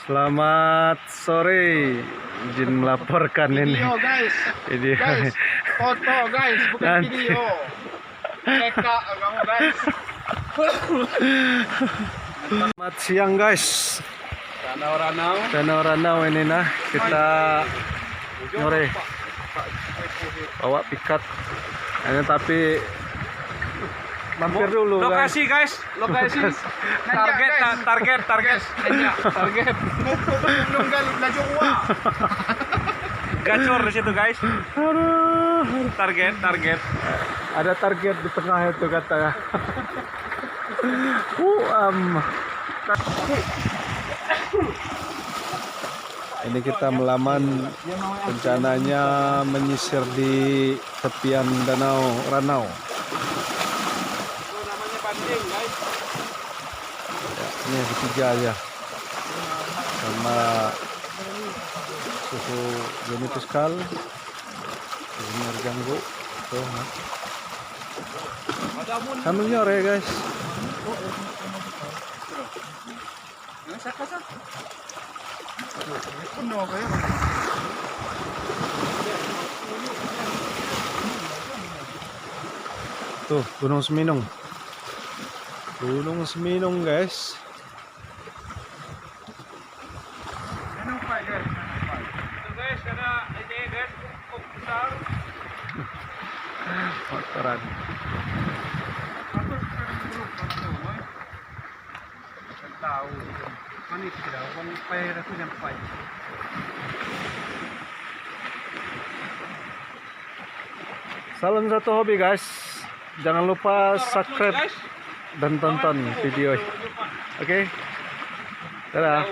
Selamat sore. Izin melaporkan ini. Video guys. Video. Guys, foto guys, bukan Nanti. video. Eka kamu guys. Selamat siang guys. Danau-ranau ini nah kita sore bawa pikat. Ini tapi mampir dulu lokasi guys, lokasi target Target. Nunggal laju uang. gacor di situ guys. Aduh. Target. Ada target di tengah itu katanya. Ini kita melaman rencananya menyisir di tepian danau Ranau. Namanya banding guys. Ya, ini bertiga aja sama suhu Joni Piskal, Junior Ganggu tuh sambil nyore guys. Tuh Gunung Seminung guys. Itu guys, ada ini guys, cukup besar. Motoran. Tahu. Manis tidak, sampai rasa sampai. Salam satu hobi guys. Jangan lupa subscribe Guys, dan tonton video. Oke. Dadah.